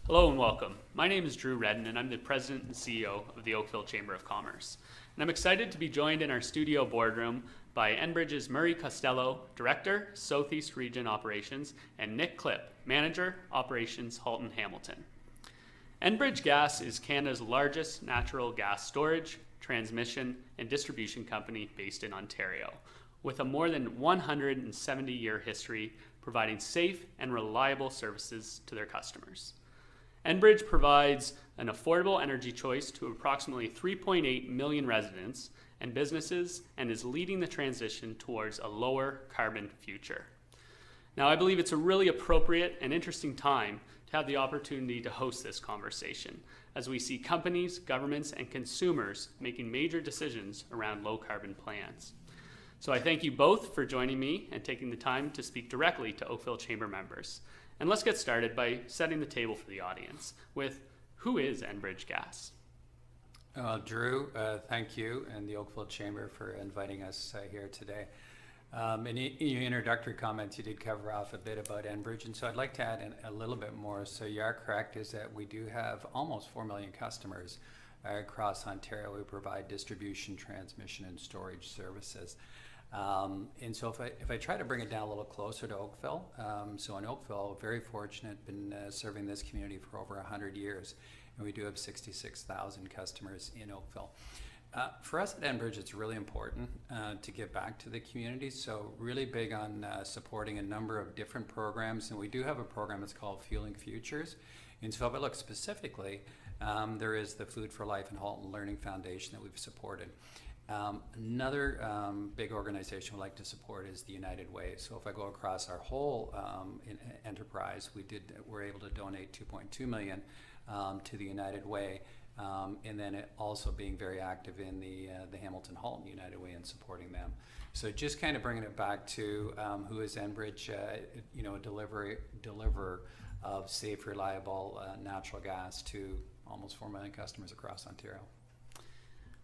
Hello and welcome. My name is Drew Redden and I'm the President and CEO of the Oakville Chamber of Commerce. And I'm excited to be joined in our studio boardroom by Enbridge's Murray Costello, Director, Southeast Region Operations, and Nick Klip, Manager, Operations, Halton-Hamilton. Enbridge Gas is Canada's largest natural gas storage, transmission, and distribution company based in Ontario, with a more than 170-year history providing safe and reliable services to their customers. Enbridge provides an affordable energy choice to approximately 3.8 million residents and businesses and is leading the transition towards a lower carbon future. Now, I believe it's a really appropriate and interesting time to have the opportunity to host this conversation as we see companies, governments, and consumers making major decisions around low carbon plans. So I thank you both for joining me and taking the time to speak directly to Oakville Chamber members. And let's get started by setting the table for the audience with who is Enbridge Gas? Drew, thank you and the Oakville Chamber for inviting us here today. In your introductory comments, you did cover off a bit about Enbridge, and so I'd like to add in a little bit more. So you are correct, is that we do have almost 4 million customers across Ontario. We provide distribution, transmission, and storage services. And so if I try to bring it down a little closer to Oakville, so in Oakville, very fortunate, been serving this community for over 100 years, and we do have 66,000 customers in Oakville. For us at Enbridge, it's really important to give back to the community, so really big on supporting a number of different programs, and we do have a program that's called Fueling Futures. And so if I look specifically, there is the Food for Life and Halton Learning Foundation that we've supported. Another big organization we like to support is the United Way. So if I go across our whole enterprise, we're able to donate $2.2 million to the United Way, and then also being very active in the Hamilton-Halton United Way and supporting them. So just kind of bringing it back to who is Enbridge, a deliverer of safe, reliable natural gas to almost 4 million customers across Ontario.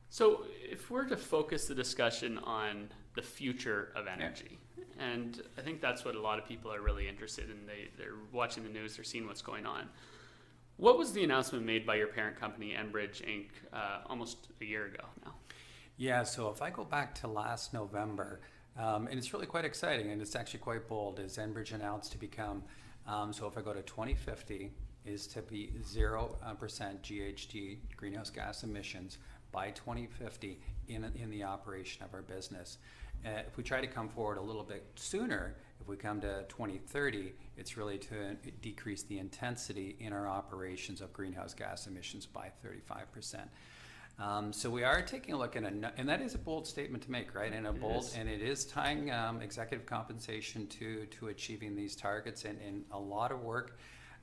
So if we're to focus the discussion on the future of energy, and I think that's what a lot of people are really interested in, they're watching the news, they're seeing what's going on. What was the announcement made by your parent company, Enbridge Inc., almost a year ago now? Yeah, so if I go back to last November, and it's really quite exciting, and it's actually quite bold, is Enbridge announced to become, so if I go to 2050, is to be 0% GHG, greenhouse gas emissions, by 2050 in the operation of our business. If we try to come forward a little bit sooner, if we come to 2030, it's really to decrease the intensity in our operations of greenhouse gas emissions by 35%. So we are taking a look at and that is a bold statement to make, right? And it is tying executive compensation to achieving these targets, and a lot of work.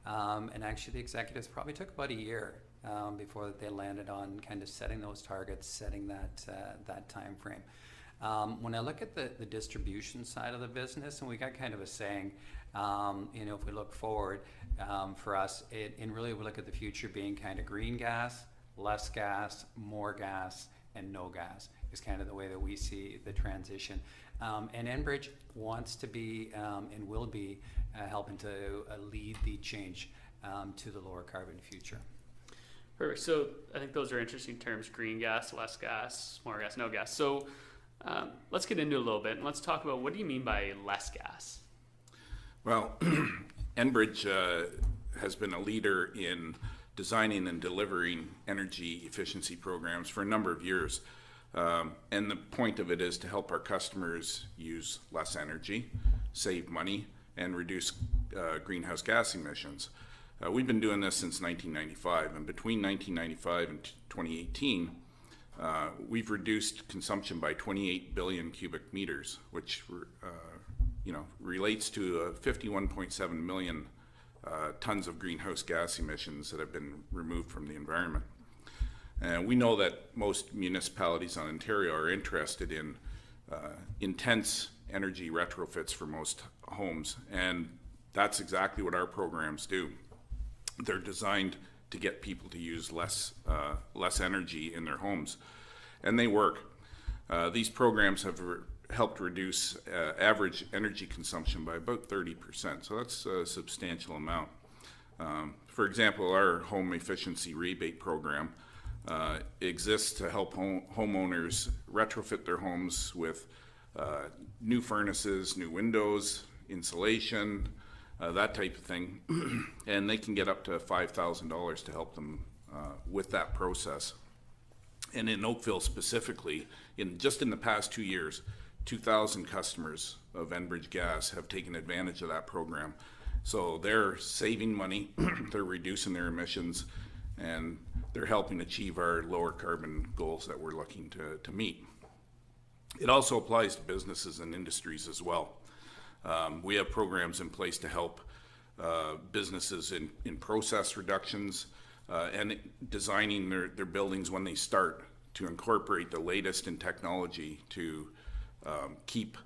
And actually, the executives probably took about a year before they landed on kind of setting those targets, setting that time frame. When I look at the distribution side of the business, and we got kind of a saying, if we look forward for us, and really we look at the future being kind of green gas, less gas, more gas, and no gas is kind of the way that we see the transition. And Enbridge wants to be and will be helping to lead the change to the lower carbon future. Perfect. So I think those are interesting terms: green gas, less gas, more gas, no gas. So let's get into it a little bit and let's talk about, what do you mean by less gas? Well, Enbridge has been a leader in designing and delivering energy efficiency programs for a number of years. And the point of it is to help our customers use less energy, save money, and reduce greenhouse gas emissions. We've been doing this since 1995, and between 1995 and 2018, we've reduced consumption by 28 billion cubic meters, which relates to 51.7 million tons of greenhouse gas emissions that have been removed from the environment. And we know that most municipalities in Ontario are interested in intense energy retrofits for most homes, and that's exactly what our programs do. They're designed to get people to use less energy in their homes, and they work. These programs have helped reduce average energy consumption by about 30%, so that's a substantial amount. For example, our home efficiency rebate program exists to help homeowners retrofit their homes with new furnaces, new windows, insulation, that type of thing. And they can get up to $5,000 to help them with that process. And in Oakville specifically, just in the past 2 years, 2,000 customers of Enbridge Gas have taken advantage of that program. So they're saving money, they're reducing their emissions, and they're helping achieve our lower carbon goals that we're looking to meet. It also applies to businesses and industries as well. We have programs in place to help businesses in process reductions and designing their buildings when they start to incorporate the latest in technology to keep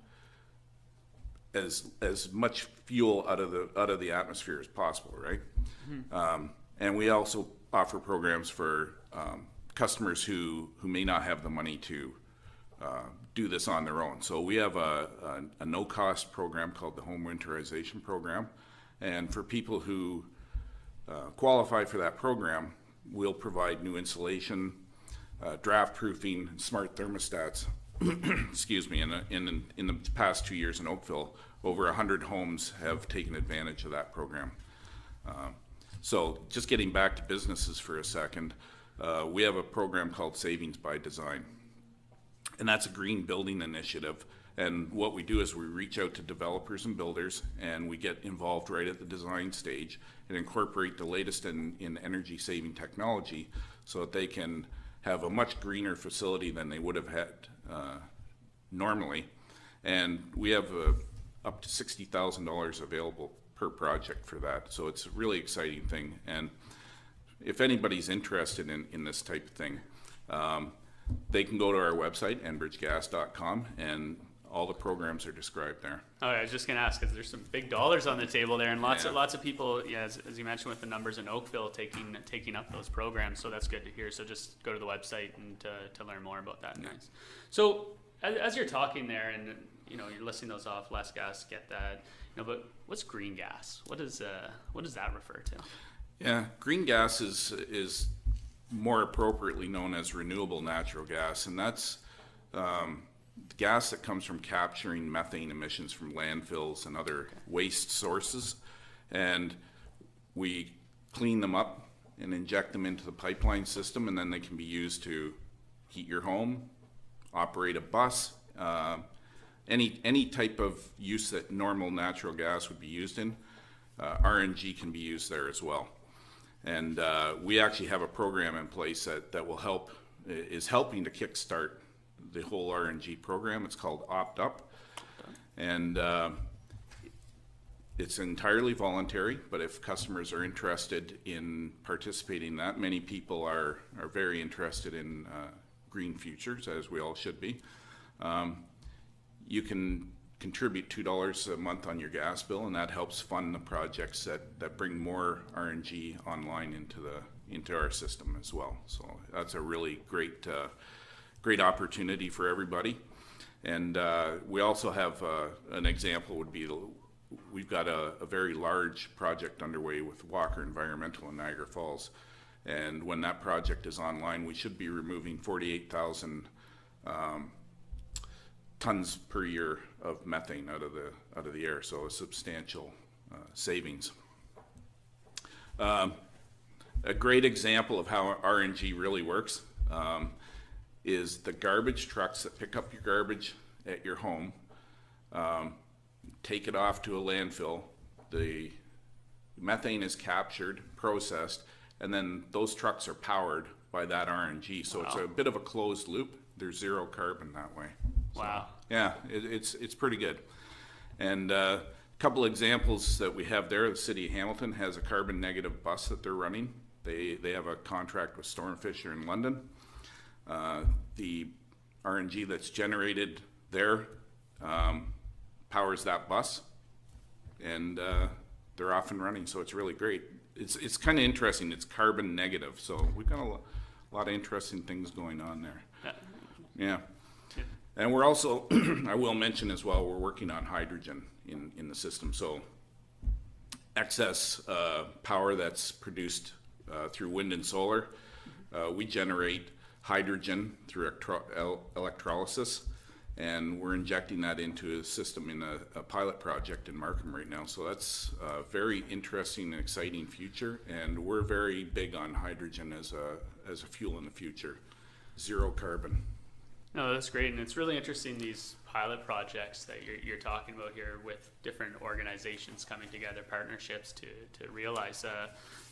as much fuel out of the atmosphere as possible, right? Mm-hmm. And we also offer programs for customers who may not have the money to do this on their own. So we have a no-cost program called the Home Winterization Program, and for people who qualify for that program, we'll provide new insulation, draft proofing, smart thermostats. Excuse me. In the past 2 years in Oakville, over 100 homes have taken advantage of that program. So just getting back to businesses for a second, we have a program called Savings by Design, and that's a green building initiative. And what we do is we reach out to developers and builders, and we get involved right at the design stage and incorporate the latest in energy saving technology so that they can have a much greener facility than they would have had normally. And we have up to $60,000 available per project for that. So it's a really exciting thing. And if anybody's interested in this type of thing, they can go to our website, enbridgegas.com, and all the programs are described there. Oh, I was just going to ask, because there's some big dollars on the table there, and lots of people, as you mentioned, with the numbers in Oakville taking up those programs. So that's good to hear. So just go to the website and to learn more about that. Yeah. Nice. So as you're talking there, and you're listing those off, less gas, get that. But what's green gas? What does that refer to? Yeah, green gas is more appropriately known as renewable natural gas, and that's gas that comes from capturing methane emissions from landfills and other waste sources, and we clean them up and inject them into the pipeline system, and then they can be used to heat your home, operate a bus, any type of use that normal natural gas would be used in. RNG can be used there as well. And we actually have a program in place that will is helping to kickstart the whole RNG program. It's called Opt Up, and it's entirely voluntary, but if customers are interested in participating in that, many people are very interested in green futures, as we all should be. You can contribute $2 a month on your gas bill, and that helps fund the projects that bring more RNG online into our system as well. So that's a really great opportunity for everybody. And we also have an example would be, we've got a very large project underway with Walker Environmental in Niagara Falls, and when that project is online, we should be removing 48,000 tons per year of methane out of the air, so a substantial savings. A great example of how RNG really works is the garbage trucks that pick up your garbage at your home, take it off to a landfill. The methane is captured, processed, and then those trucks are powered by that RNG. So It's a bit of a closed loop. There's zero carbon that way. So, wow. Yeah, it's pretty good. And a couple examples that we have there, the city of Hamilton has a carbon negative bus that they're running. They have a contract with Stormfisher in London. The RNG that's generated there powers that bus, and they're off and running, so it's really great. It's kind of interesting. It's carbon negative, so we've got a lot of interesting things going on there. Yeah. And we're also, I will mention as well, we're working on hydrogen in the system. So excess power that's produced through wind and solar. We generate hydrogen through electrolysis, and we're injecting that into a system in a pilot project in Markham right now. So that's a very interesting and exciting future, and we're very big on hydrogen as a fuel in the future. Zero carbon. No, that's great, and it's really interesting, these pilot projects that you're talking about here with different organizations coming together, partnerships to realize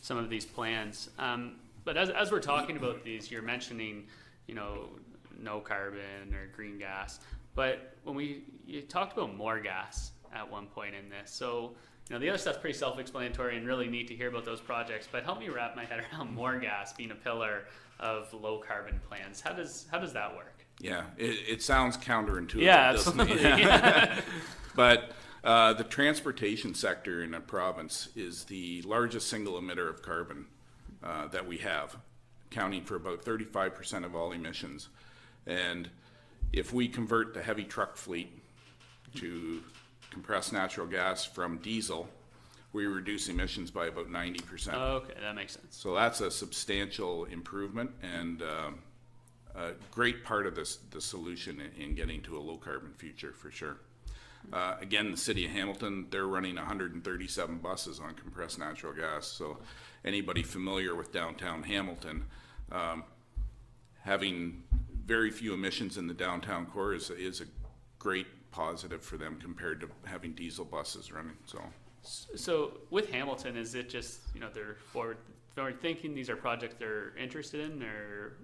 some of these plans. But as we're talking about these, you're mentioning, no carbon or green gas, but you talked about more gas at one point in this. So, the other stuff's pretty self-explanatory and really neat to hear about those projects, but help me wrap my head around more gas being a pillar of low carbon plans. How does that work? Yeah, it sounds counterintuitive, yeah, doesn't absolutely. it? Yeah. But the transportation sector in a province is the largest single emitter of carbon that we have, accounting for about 35% of all emissions. And if we convert the heavy truck fleet to compressed natural gas from diesel, we reduce emissions by about 90%. Okay, that makes sense. So that's a substantial improvement, and a great part of the solution in getting to a low carbon future for sure. Again, the city of Hamilton, they're running 137 buses on compressed natural gas. So anybody familiar with downtown Hamilton, having very few emissions in the downtown core is a great positive for them compared to having diesel buses running. So with Hamilton, is it just, they're forward thinking, these are projects they're interested in, or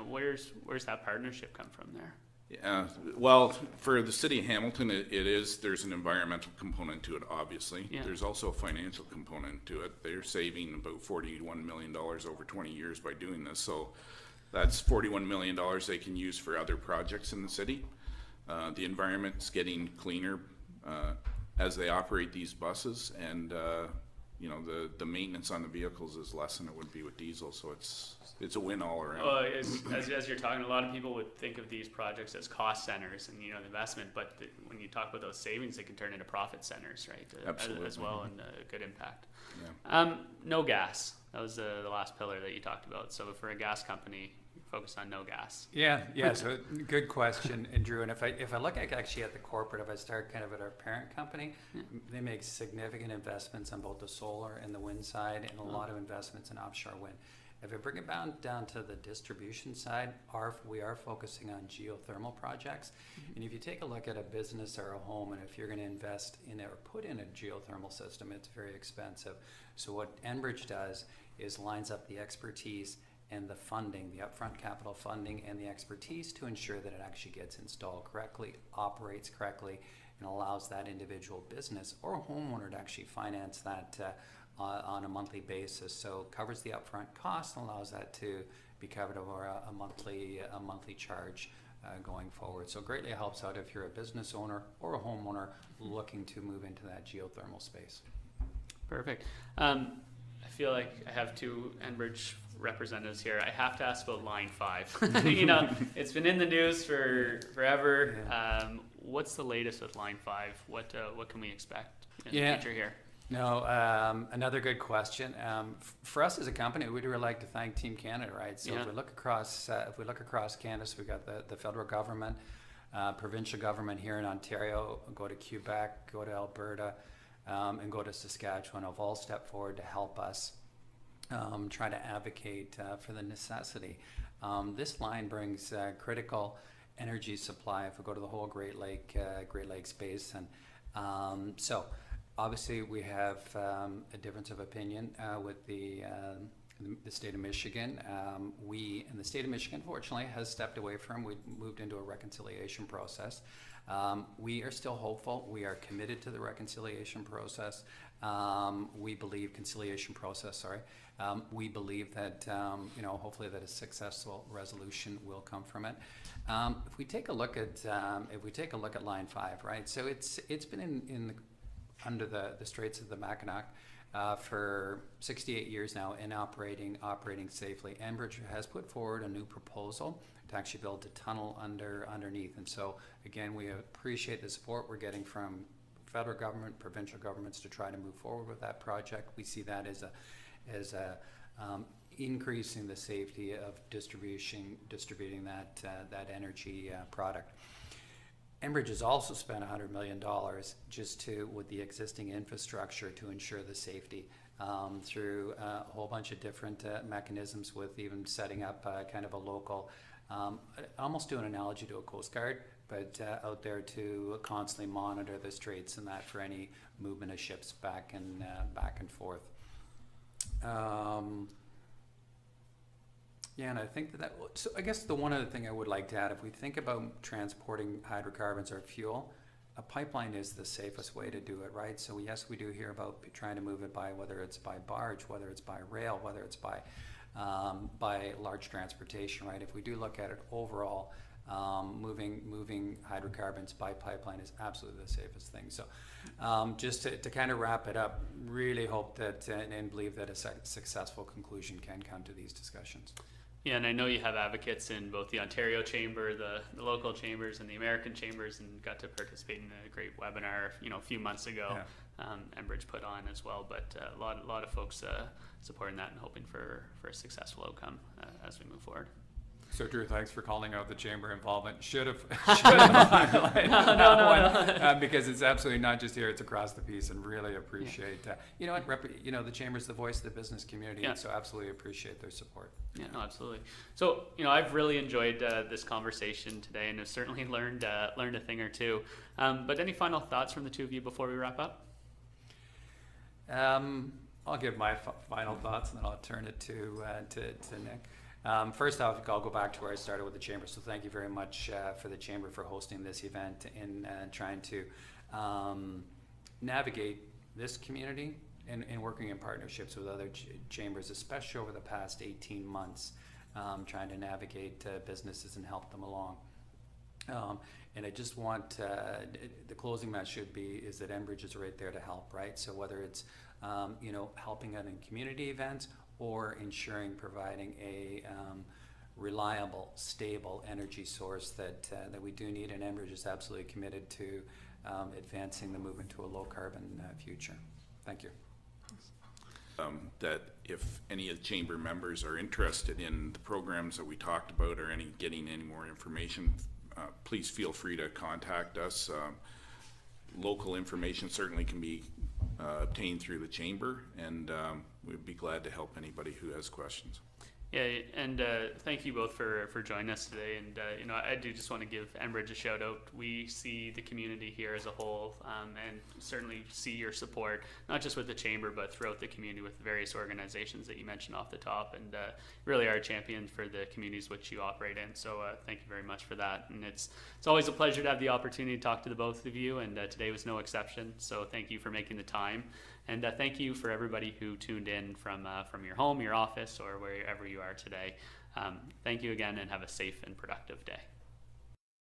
where's that partnership come from there? Yeah, well, for the city of Hamilton, there's an environmental component to it, obviously. Yeah. There's also a financial component to it. They're saving about $41 million over 20 years by doing this. So that's $41 million they can use for other projects in the city. The environment's getting cleaner as they operate these buses, and the maintenance on the vehicles is less than it would be with diesel, so it's a win all around. As you're talking, a lot of people would think of these projects as cost centers and the investment, but when you talk about those savings, they can turn into profit centers, right? Absolutely. As well, and a good impact. Yeah. No gas. That was the last pillar that you talked about. So for a gas company, focus on no gas. Yeah. So good question, and Drew. And if I look actually at the corporate, if I start kind of at our parent company, they make significant investments on both the solar and the wind side, and a lot of investments in offshore wind. If I bring it down to the distribution side, we are focusing on geothermal projects. And if you take a look at a business or a home, and if you're going to invest in or put in a geothermal system, it's very expensive. So what Enbridge does is lines up the expertise and the funding, the upfront capital funding and the expertise to ensure that it actually gets installed correctly, operates correctly, and allows that individual business or homeowner to actually finance that on a monthly basis. So covers the upfront cost and allows that to be covered over a monthly charge going forward. So greatly helps out if you're a business owner or a homeowner looking to move into that geothermal space. Perfect. I feel like I have two Enbridge representatives here. I have to ask about Line 5. It's been in the news for forever. Yeah. What's the latest with Line 5? What can we expect in the future here? No, another good question. For us as a company, we'd really like to thank Team Canada, right? So if we look across Canada, so we've got the federal government, provincial government here in Ontario, go to Quebec, go to Alberta, and go to Saskatchewan, have all stepped forward to help us try to advocate for the necessity. This line brings critical energy supply if we go to the whole Great Lakes Basin. So obviously we have a difference of opinion with the state of Michigan. The state of Michigan, fortunately, has stepped away from. We moved into a reconciliation process. We are still hopeful. We are committed to the reconciliation process. We believe we believe that hopefully that a successful resolution will come from it. If we take a look at Line 5, right? So it's been under the Straits of the Mackinac for 68 years now and operating safely. Enbridge has put forward a new proposal to actually build a tunnel underneath, and so again we appreciate the support we're getting from federal government, provincial governments to try to move forward with that project. We see that as a increasing the safety of distributing that energy product. Enbridge has also spent $100 million just with the existing infrastructure to ensure the safety through a whole bunch of different mechanisms, with even setting up kind of a local, almost do an analogy to a Coast Guard, but out there to constantly monitor the straits and that for any movement of ships back and forth. Yeah, and I think so I guess the one other thing I would like to add, if we think about transporting hydrocarbons or fuel, a pipeline is the safest way to do it, right? So yes, we do hear about trying to move it by, whether it's by barge, whether it's by rail, whether it's by large transportation, right? If we do look at it overall, moving hydrocarbons by pipeline is absolutely the safest thing. So just to kind of wrap it up, really hope that and believe that a successful conclusion can come to these discussions. Yeah, and I know you have advocates in both the Ontario Chamber, the local chambers, and the American chambers, and got to participate in a great webinar, a few months ago. Yeah. Enbridge put on as well, but a lot of folks supporting that and hoping for a successful outcome as we move forward. So Drew, thanks for calling out the chamber involvement. Should have highlighted that one, because it's absolutely not just here; it's across the piece, and really appreciate. The chamber's the voice of the business community, and so absolutely appreciate their support. Yeah, no, absolutely. So I've really enjoyed this conversation today, and have certainly learned a thing or two. But any final thoughts from the two of you before we wrap up? I'll give my final thoughts, and then I'll turn it to Nick. First off, I'll go back to where I started with the chamber. So thank you very much for the chamber for hosting this event and trying to navigate this community and working in partnerships with other chambers, especially over the past 18 months, trying to navigate businesses and help them along. And I just want, the closing message is that Enbridge is right there to help, right? So whether it's, helping out in community events or providing a reliable, stable energy source that we do need, and Enbridge is absolutely committed to advancing the movement to a low-carbon future. Thank you. That if any of the chamber members are interested in the programs that we talked about or getting any more information, please feel free to contact us. Local information certainly can be obtained through the chamber, and we'd be glad to help anybody who has questions. Yeah, and thank you both for joining us today. And I do just want to give Enbridge a shout out. We see the community here as a whole, and certainly see your support, not just with the chamber, but throughout the community with the various organizations that you mentioned off the top, and really are a champion for the communities which you operate in. So thank you very much for that. And it's always a pleasure to have the opportunity to talk to the both of you, and today was no exception. So thank you for making the time. And thank you for everybody who tuned in from your home, your office, or wherever you are today. Thank you again, and have a safe and productive day.